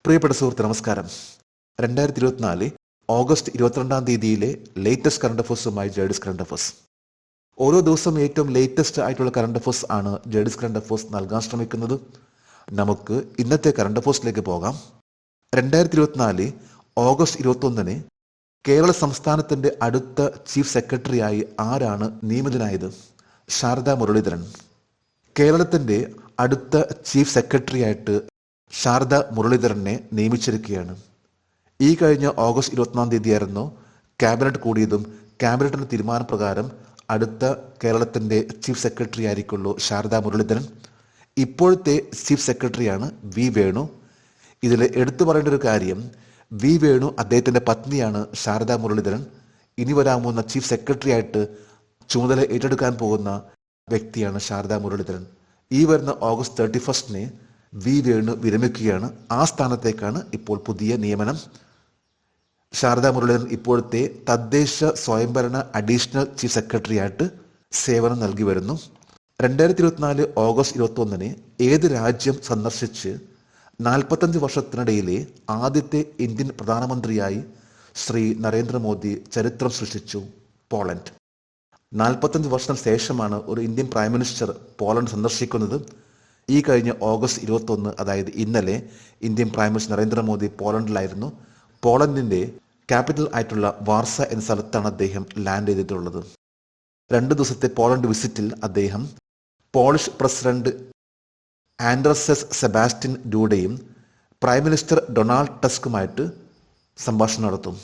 പ്രിയപ്പെട്ട സുഹൃത്ത് നമസ്കാരം. 2024 ഓഗസ്റ്റ് 22 ലേറ്റസ്റ്റ് കറണ്ട് അഫേഴ്സുമായി ജേഡിസ് കറണ്ട് അഫേഴ്സ്. ഓരോ ദിവസം ഏറ്റവും ലേറ്റസ്റ്റ് ആയിട്ടുള്ള കറണ്ട് അഫേഴ്സ് ആണ് ജേഡിസ് കറണ്ട് അഫേഴ്സ് നൽകാൻ ശ്രമിക്കുന്നത്. നമുക്ക് ഇന്നത്തെ കറണ്ട് അഫേഴ്സിലേക്ക് പോകാം. 2024 ഓഗസ്റ്റ് 21 കേരള സംസ്ഥാനത്തിന്റെ അടുത്ത ചീഫ് സെക്രട്ടറിയായി ആരാണ് നിയമിതനായത്? ശാരദ മുരളീധരൻ. കേരളത്തിന്റെ അടുത്ത ചീഫ് സെക്രട്ടറിയായിട്ട് ശാരദ മുരളീധരനെ നിയമിച്ചിരിക്കുകയാണ്. ഈ കഴിഞ്ഞ ഓഗസ്റ്റ് 21 ക്യാബിനറ്റ് കൂടിയതും ക്യാബിനറ്റിന്റെ തീരുമാനപ്രകാരം അടുത്ത കേരളത്തിന്റെ ചീഫ് സെക്രട്ടറി ആയിരിക്കുള്ളൂ ശാരദ മുരളീധരൻ. ഇപ്പോഴത്തെ ചീഫ് സെക്രട്ടറിയാണ് വി വേണു. ഇതിൽ എടുത്തു പറയേണ്ട ഒരു കാര്യം, വി വേണു അദ്ദേഹത്തിന്റെ പത്നിയാണ് ശാരദ മുരളീധരൻ. ഇനി വരാൻ പോകുന്ന ചീഫ് സെക്രട്ടറി ആയിട്ട് ചുമതല ഏറ്റെടുക്കാൻ പോകുന്ന വ്യക്തിയാണ് ശാരദ മുരളീധരൻ. ഈ വരുന്ന ഓഗസ്റ്റ് 31 വി വേണു വിരമിക്കുകയാണ്. ആ സ്ഥാനത്തേക്കാണ് ഇപ്പോൾ പുതിയ നിയമനം. ശാരദ മുരളീധരൻ ഇപ്പോഴത്തെ തദ്ദേശ സ്വയംഭരണ അഡീഷണൽ ചീഫ് സെക്രട്ടറി ആയിട്ട് സേവനം നൽകി വരുന്നു. 2024 ഓഗസ്റ്റ് 21 ഏത് രാജ്യം സന്ദർശിച്ച് 45 വർഷത്തിനിടയിലെ ആദ്യത്തെ ഇന്ത്യൻ പ്രധാനമന്ത്രിയായി ശ്രീ നരേന്ദ്രമോദി ചരിത്രം സൃഷ്ടിച്ചു? പോളണ്ട്. 45 വർഷത്തിന് ശേഷമാണ് ഒരു ഇന്ത്യൻ പ്രൈം മിനിസ്റ്റർ പോളണ്ട് സന്ദർശിക്കുന്നത്. ഈ കഴിഞ്ഞ ഓഗസ്റ്റ് 21, അതായത് ഇന്നലെ, Indian prime minister Narendra Modi പോളണ്ടിലായിരുന്നു. പോളണ്ടിന്റെ capital ആയിട്ടുള്ള വാർസ എന്ന സ്ഥലത്താണ് അദ്ദേഹം ലാൻഡ് ചെയ്തിട്ടുള്ളത്. 2 ദിവസത്തെ പോളണ്ട് വിസിറ്റിൽ അദ്ദേഹം പോളിഷ് പ്രസിഡന്റ് ആൻഡ്രസസ് സെബാസ്റ്റ്യൻ ഡൂഡയും പ്രൈം മിനിസ്റ്റർ ഡൊണാൾഡ് ടസ്കുമായിട്ട് സംഭാഷണം നടത്തും.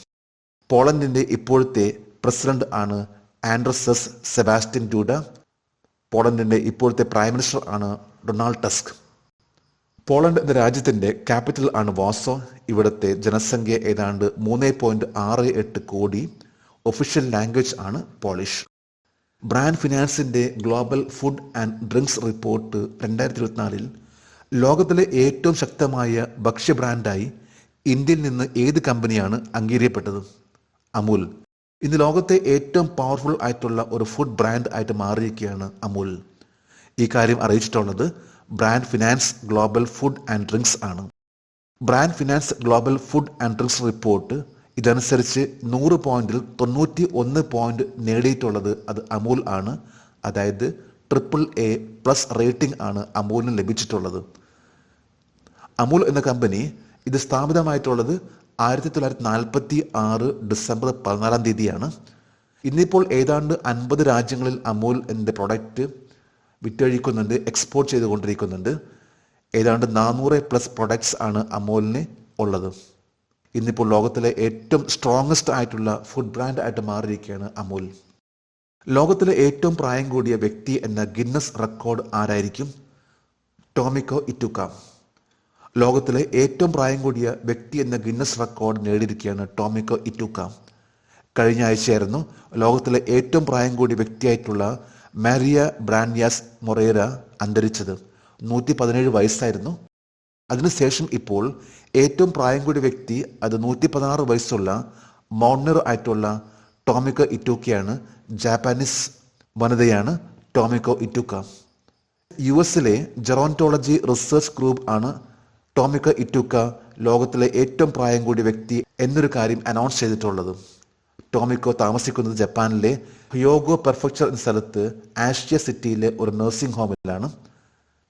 പോളണ്ടിന്റെ ഇപ്പോഴത്തെ പ്രസിഡന്റ് ആണ് ആൻഡ്രസസ് സെബാസ്റ്റ്യൻ ഡൂഡ. പോളണ്ടിന്റെ ഇപ്പോഴത്തെ പ്രൈം മിനിസ്റ്റർ ആണ് ഡൊണാൾഡ് ടസ്ക്. പോളണ്ട് എന്ന രാജ്യത്തിന്റെ ക്യാപിറ്റൽ ആണ് വാർസോ. ഇവിടുത്തെ ജനസംഖ്യ ഏതാണ്ട് 3.68 കോടി. ഒഫീഷ്യൽ ലാംഗ്വേജ് ആണ് പോളിഷ്. ബ്രാൻഡ് ഫിനാൻസിന്റെ global food and drinks report 2024 ലോകത്തിലെ ഏറ്റവും ശക്തമായ ഭക്ഷ്യ ബ്രാൻഡായി ഇന്ത്യയിൽ നിന്ന് ഏത് കമ്പനിയാണ് അംഗീകരിക്കപ്പെട്ടത്? അമുൽ. ഇന്ന് ലോകത്തെ ഏറ്റവും പവർഫുൾ ആയിട്ടുള്ള ഒരു ഫുഡ് ബ്രാൻഡ് ആയിട്ട് മാറിയിരിക്കുകയാണ് അമുൽ. ഈ കാര്യം അറിയിച്ചിട്ടുള്ളത് brand finance global food and drinks ആണ്. Brand finance global food and drinks report ഇതനുസരിച്ച് 100 പോയിന്റിൽ 91 പോയിന്റ് നേടിയിട്ടുള്ളത് അത് അമുൽ ആണ്. അതായത് AAA+ റേറ്റിംഗ് ആണ് അമുലിന് ലഭിച്ചിട്ടുള്ളത്. അമുൽ എന്ന കമ്പനി ഇത് സ്ഥാപിതമായിട്ടുള്ളത് 1946 ഡിസംബർ 14 ഇന്നിപ്പോൾ ഏതാണ്ട് 50 രാജ്യങ്ങളിൽ അമുൽ എന്ന പ്രൊഡക്റ്റ് വിറ്റഴിക്കുന്നുണ്ട്, എക്സ്പോർട്ട് ചെയ്തുകൊണ്ടിരിക്കുന്നുണ്ട്. ഏതാണ്ട് 400+ പ്രൊഡക്ട്സ് ആണ് അമുലിന് ഉള്ളത്. ഇന്നിപ്പോൾ ലോകത്തിലെ ഏറ്റവും സ്ട്രോങ്ങസ്റ്റ് ആയിട്ടുള്ള ഫുഡ് ബ്രാൻഡ് ആയിട്ട് മാറിയിരിക്കുകയാണ് അമുൽ. ലോകത്തിലെ ഏറ്റവും പ്രായം കൂടിയ വ്യക്തി എന്ന ഗിന്നസ് റെക്കോർഡ് ആരായിരിക്കും? ടോമിക്കോ ഇറ്റുക. ലോകത്തിലെ ഏറ്റവും പ്രായം കൂടിയ വ്യക്തി എന്ന ഗിന്നസ് റെക്കോർഡ് നേടിയിരിക്കുകയാണ് ടോമിക്കോ ഇറ്റുക. കഴിഞ്ഞ ആഴ്ചയായിരുന്നു ലോകത്തിലെ ഏറ്റവും പ്രായം കൂടിയ വ്യക്തിയായിട്ടുള്ള മാരിയ ബ്രാൻയാസ് മൊറേര അന്തരിച്ചത്. 117 വയസ്സായിരുന്നു. അതിനുശേഷം ഇപ്പോൾ ഏറ്റവും പ്രായം കൂടിയ വ്യക്തി അത് 116 വയസ്സുള്ള മൗണ്ടനർ ആയിട്ടുള്ള ടോമിക്കോ ഇറ്റുക്കയാണ്. ജാപ്പാനീസ് വനിതയാണ് ടോമിക്കോ ഇറ്റുക. US ജെറോntology റിസർച്ച് ഗ്രൂപ്പ് ആണ് ടോമിക്കോ ഇറ്റുക ലോകത്തിലെ ഏറ്റവും പ്രായം കൂടിയ വ്യക്തി എന്നൊരു കാര്യം അനൗൺസ് ചെയ്തിട്ടുള്ളത്. ടോമിക്കോ താമസിക്കുന്നത് ജപ്പാനിലെ ഹ്യോഗോ പെർഫെക്ചർ എന്ന സ്ഥലത്ത് ആഷ്യ സിറ്റിയിലെ ഒരു നഴ്സിംഗ് ഹോമിലാണ്.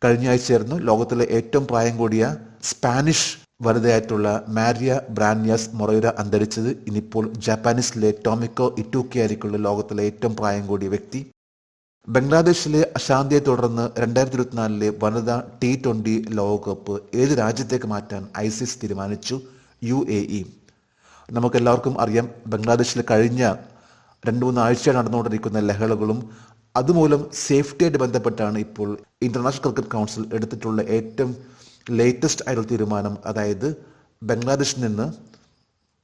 കഴിഞ്ഞ ആഴ്ചയായിരുന്നു ലോകത്തിലെ ഏറ്റവും പ്രായം കൂടിയ സ്പാനിഷ് വനിതയായിട്ടുള്ള മാരിയ ബ്രാൻയാസ് മൊറേര അന്തരിച്ചത്. ഇനിയിപ്പോൾ ജാപ്പാനീസിലെ ടോമിക്കോ ഇറ്റുക ആയിരിക്കുള്ള ലോകത്തിലെ ഏറ്റവും പ്രായം കൂടിയ വ്യക്തി. ബംഗ്ലാദേശിലെ അശാന്തിയെ തുടർന്ന് 2024 വനിതാ T20 ലോകകപ്പ് ഏത് രാജ്യത്തേക്ക് മാറ്റാൻ ICC തീരുമാനിച്ചു? UAE. നമുക്കെല്ലാവർക്കും അറിയാം, ബംഗ്ലാദേശിൽ കഴിഞ്ഞ 2-3 ആഴ്ച നടന്നുകൊണ്ടിരിക്കുന്ന ലഹളകളും അതുമൂലം സേഫ്റ്റിയായിട്ട് ബന്ധപ്പെട്ടാണ് ഇപ്പോൾ ഇന്റർനാഷണൽ ക്രിക്കറ്റ് കൗൺസിൽ എടുത്തിട്ടുള്ള ഏറ്റവും ലേറ്റസ്റ്റ് ആയിട്ടുള്ള തീരുമാനം. അതായത് ബംഗ്ലാദേശിൽ നിന്ന്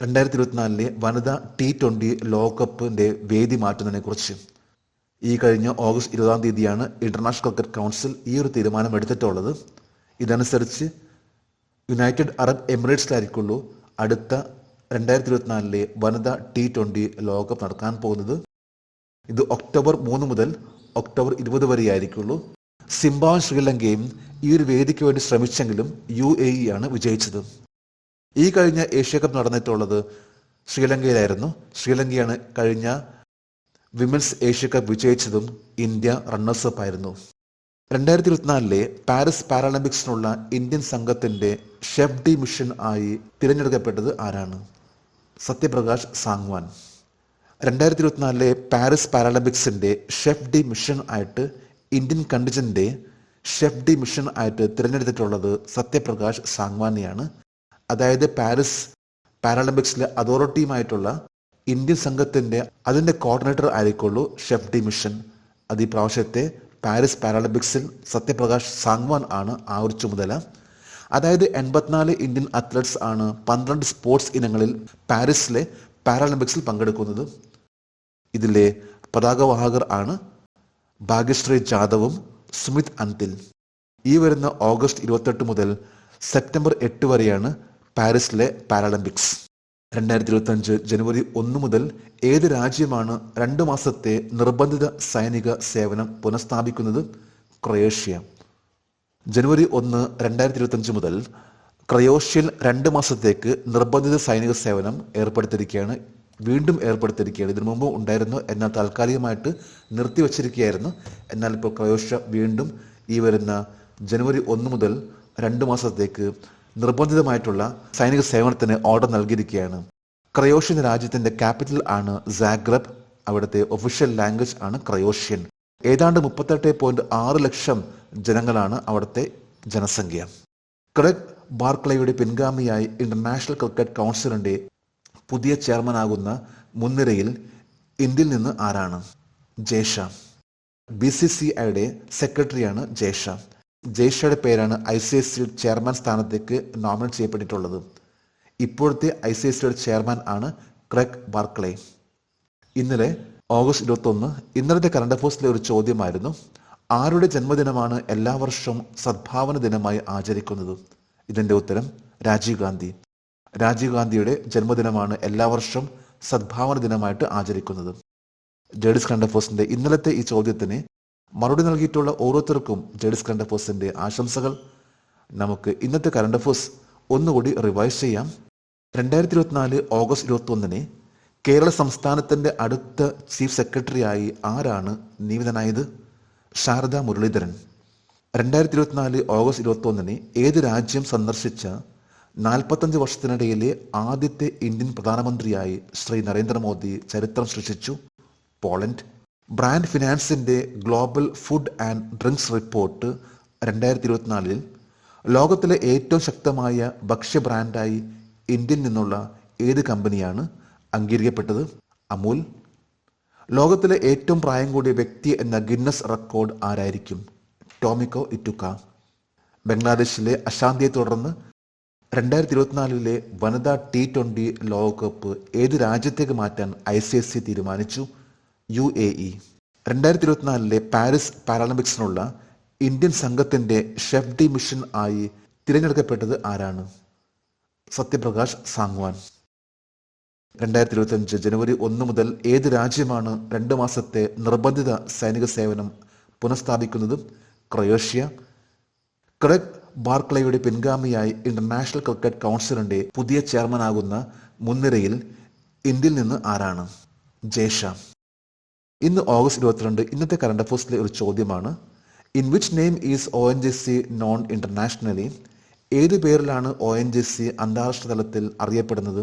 2024 വനിതാ T20 ലോകകപ്പിന്റെ വേദി മാറ്റുന്നതിനെ കുറിച്ച്. ഈ കഴിഞ്ഞ ഓഗസ്റ്റ് 20 ഇന്റർനാഷണൽ ക്രിക്കറ്റ് കൗൺസിൽ ഈ ഒരു തീരുമാനം എടുത്തിട്ടുള്ളത്. ഇതനുസരിച്ച് യുണൈറ്റഡ് അറബ് എമിറേറ്റ്സിലായിരിക്കുള്ളൂ അടുത്ത 2024 വനിതാ T20 ലോകകപ്പ് നടക്കാൻ പോകുന്നത്. ഇത് ഒക്ടോബർ 3 മുതൽ ഒക്ടോബർ 20 വരെ ആയിരിക്കുള്ളൂ. സിംബാബ്വെ ശ്രീലങ്കയും ഈ ഒരു വേദിക്ക് വേണ്ടി ശ്രമിച്ചെങ്കിലും UAE ആണ് വിജയിച്ചത്. ഈ കഴിഞ്ഞ ഏഷ്യ കപ്പ് നടന്നിട്ടുള്ളത് ശ്രീലങ്കയിലായിരുന്നു. ശ്രീലങ്കയാണ് കഴിഞ്ഞ വിമൻസ് ഏഷ്യ കപ്പ് വിജയിച്ചതും ഇന്ത്യ റണ്ണേഴ്സപ്പ് ആയിരുന്നു. 2024 പാരീസ് പാരാലിമ്പിക്സിനുള്ള ഇന്ത്യൻ സംഘത്തിന്റെ ഷെഫ് ഡി മിഷൻ ആയി തിരഞ്ഞെടുക്കപ്പെട്ടത് ആരാണ്? സത്യപ്രകാശ് സാങ്വാൻ. 2024 പാരീസ് പാരാലിമ്പിക്സിന്റെ ഷെഫ് ഡി മിഷൻ ആയിട്ട് ഇന്ത്യൻ കണ്ടിജന്റെ ഷെഫ് ഡി മിഷൻ ആയിട്ട് തിരഞ്ഞെടുത്തിട്ടുള്ളത് സത്യപ്രകാശ് സാങ്വാനെയാണ്. അതായത് പാരീസ് പാരാലിമ്പിക്സിലെ അതോറിറ്റിയുമായിട്ടുള്ള ഇന്ത്യൻ സംഘത്തിന്റെ അതിന്റെ കോർഡിനേറ്റർ ആയിരിക്കുള്ളൂ ഷെഫ് ഡി മിഷൻ. അത് ഈ പ്രാവശ്യത്തെ പാരീസ് പാരാലിമ്പിക്സിൽ സത്യപ്രകാശ് സാങ്വാൻ ആണ് ആ ഒരു ചുമതല. അതായത് 84 ഇന്ത്യൻ അത്ലറ്റ്സ് ആണ് 12 സ്പോർട്സ് ഇനങ്ങളിൽ പാരീസിലെ പാരാലിമ്പിക്സിൽ പങ്കെടുക്കുന്നത്. ഇതിലെ പതാകവാഹകർ ആണ് ഭാഗ്യശ്രീ ജാദവും സുമിത് അന്തിൽ. ഈ വരുന്ന ഓഗസ്റ്റ് 28 മുതൽ സെപ്റ്റംബർ 8 വരെയാണ് പാരീസിലെ പാരാലിമ്പിക്സ്. 2025 ജനുവരി 1 മുതൽ ഏത് രാജ്യമാണ് 2 മാസത്തെ നിർബന്ധിത സൈനിക സേവനം പുനഃസ്ഥാപിക്കുന്നത്? ക്രൊയേഷ്യ. ജനുവരി 1, 2025 മുതൽ ക്രൊയേഷ്യയിൽ 2 മാസത്തേക്ക് നിർബന്ധിത സൈനിക സേവനം ഏർപ്പെടുത്തിയിരിക്കുകയാണ്. വീണ്ടും ഏർപ്പെടുത്തിയിരിക്കുകയാണ്. ഇതിനു മുമ്പ് ഉണ്ടായിരുന്നു, എന്നാൽ താൽക്കാലികമായിട്ട് നിർത്തിവച്ചിരിക്കുകയായിരുന്നു. എന്നാൽ ഇപ്പോൾ ക്രൊയേഷ്യ വീണ്ടും ഈ വരുന്ന ജനുവരി 1 മുതൽ 2 മാസത്തേക്ക് നിർബന്ധിതമായിട്ടുള്ള സൈനിക സേവനത്തിന് ഓർഡർ നൽകിയിരിക്കുകയാണ്. ക്രൊയേഷ്യൻ രാജ്യത്തിന്റെ ക്യാപിറ്റൽ ആണ് സാഗ്രബ്. അവിടുത്തെ ഒഫീഷ്യൽ ലാംഗ്വേജ് ആണ് ക്രൊയേഷ്യൻ. ഏതാണ്ട് 38.6 ലക്ഷം ജനങ്ങളാണ് അവിടുത്തെ ജനസംഖ്യ. ക്രെഗ് ബാർക്ലേയുടെ പിൻഗാമിയായി ഇന്റർനാഷണൽ ക്രിക്കറ്റ് കൗൺസിലിന്റെ പുതിയ ചെയർമാനാകുന്ന മുൻനിരയിൽ ഇന്ത്യയിൽ നിന്ന് ആരാണ്? ജയ്ഷാ. BCCIയുടെ സെക്രട്ടറിയാണ് ജയ്ഷാ. ജയ്ഷയുടെ പേരാണ് ICC ചെയർമാൻ സ്ഥാനത്തേക്ക് നോമിനേറ്റ് ചെയ്യപ്പെട്ടിട്ടുള്ളത്. ഇപ്പോഴത്തെ ICCയുടെ ചെയർമാൻ ആണ് ക്രെഗ് ബാർക്ലേ. ഇന്നലെ ഓഗസ്റ്റ് 21 ഇന്നലത്തെ കറണ്ട് അഫയേഴ്സിലെ ഒരു ചോദ്യമായിരുന്നു, ആരുടെ ജന്മദിനമാണ് എല്ലാ വർഷവും സദ്ഭാവന ദിനമായി ആചരിക്കുന്നത്? ഇതിന്റെ ഉത്തരം രാജീവ് ഗാന്ധി. രാജീവ് ഗാന്ധിയുടെ ജന്മദിനമാണ് എല്ലാ വർഷവും സദ്ഭാവന ദിനമായിട്ട് ആചരിക്കുന്നത്. ജേഡിസ് കറണ്ട് അഫയേഴ്സിന്റെ ഇന്നലത്തെ ഈ ചോദ്യത്തിന് മറുപടി നൽകിയിട്ടുള്ള ഓരോരുത്തർക്കും ജേഡിസ് കറണ്ട് അഫയേഴ്സിന്റെ ആശംസകൾ. നമുക്ക് ഇന്നത്തെ കറണ്ട് അഫയേഴ്സ് ഒന്നുകൂടി റിവൈസ് ചെയ്യാം. 2024 ഓഗസ്റ്റ് 21 കേരള സംസ്ഥാനത്തിന്റെ അടുത്ത ചീഫ് സെക്രട്ടറിയായി ആരാണ് നിയമിതനായത്? ശാരദ മുരളീധരൻ. 2024 ഓഗസ്റ്റ് 21 ഏത് രാജ്യം സന്ദർശിച്ച 45 വർഷത്തിനിടയിലെ ആദ്യത്തെ ഇന്ത്യൻ പ്രധാനമന്ത്രിയായി ശ്രീ നരേന്ദ്രമോദി ചരിത്രം സൃഷ്ടിച്ചു? പോളണ്ട്. ബ്രാൻഡ് ഫിനാൻസിന്റെ global food and drinks report 2024 ലോകത്തിലെ ഏറ്റവും ശക്തമായ ഭക്ഷ്യ ബ്രാൻഡായി ഇന്ത്യയിൽ നിന്നുള്ള ഏത് കമ്പനിയാണ് അംഗീകരിക്കപ്പെട്ടത്? അമൂൽ. ലോകത്തിലെ ഏറ്റവും പ്രായം കൂടിയ വ്യക്തി എന്ന ഗിന്നസ് റെക്കോർഡ് ആരായിരിക്കും? ടോമിക്കോ ഇറ്റുക്ക. ബംഗ്ലാദേശിലെ അശാന്തിയെ തുടർന്ന് 2024 വനിതാ T20 ലോകകപ്പ് ഏത് രാജ്യത്തേക്ക് മാറ്റാൻ ICC തീരുമാനിച്ചു? UAE. 2024 പാരീസ് പാരാലിമ്പിക്സിനുള്ള ഇന്ത്യൻ സംഘത്തിന്റെ ഷെഫ് ഡി മിഷൻ ആയി തിരഞ്ഞെടുക്കപ്പെട്ടത് ആരാണ്? സത്യപ്രകാശ് സാങ്വാൻ. 2025 ജനുവരി 1 മുതൽ ഏത് രാജ്യമാണ് 2 മാസത്തെ നിർബന്ധിത സൈനിക സേവനം പുനഃസ്ഥാപിക്കുന്നത്? ക്രൊയേഷ്യ. ക്രെഗ് ബാർക്ലേയുടെ പിൻഗാമിയായി ഇന്റർനാഷണൽ ക്രിക്കറ്റ് കൗൺസിലിന്റെ പുതിയ ചെയർമാനാകുന്ന മുൻനിരയിൽ ഇന്ത്യയിൽ നിന്ന് ആരാണ്? ജയ്ഷാ. ഇന്ന് ഓഗസ്റ്റ് 22 ഇന്നത്തെ കറണ്ട് അഫയേഴ്സിലെ ഒരു ചോദ്യമാണ്, in which name is ONGC non internationally? ഏത് പേരിലാണ് ONGC അന്താരാഷ്ട്ര തലത്തിൽ അറിയപ്പെടുന്നത്?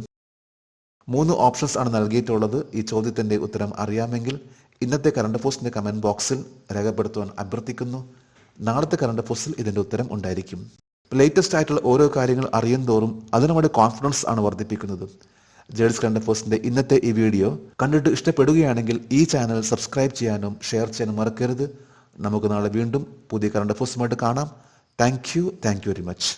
3 ഓപ്ഷൻസ് ആണ് നൽകിയിട്ടുള്ളത്. ഈ ചോദ്യത്തിന്റെ ഉത്തരം അറിയാമെങ്കിൽ ഇന്നത്തെ കറണ്ട് അഫയേഴ്സിന്റെ കമന്റ് ബോക്സിൽ രേഖപ്പെടുത്തുവാൻ അഭ്യർത്ഥിക്കുന്നു. നാളത്തെ കറണ്ട് അഫയേഴ്സിൽ ഇതിന്റെ ഉത്തരം ഉണ്ടായിരിക്കും. ലേറ്റസ്റ്റ് ആയിട്ടുള്ള ഓരോ കാര്യങ്ങൾ അറിയും തോറും അത് നമ്മുടെ കോൺഫിഡൻസ് ആണ് വർദ്ധിപ്പിക്കുന്നത്. ജേഡിസ് കറണ്ട് അഫയേഴ്സിന്റെ ഇന്നത്തെ ഈ വീഡിയോ കണ്ടിട്ട് ഇഷ്ടപ്പെടുകയാണെങ്കിൽ ഈ ചാനൽ സബ്സ്ക്രൈബ് ചെയ്യാനും ഷെയർ ചെയ്യാനും മറക്കരുത്. നമുക്ക് നാളെ വീണ്ടും പുതിയ കറണ്ട് അഫയേഴ്സുമായിട്ട് കാണാം. Thank you very much.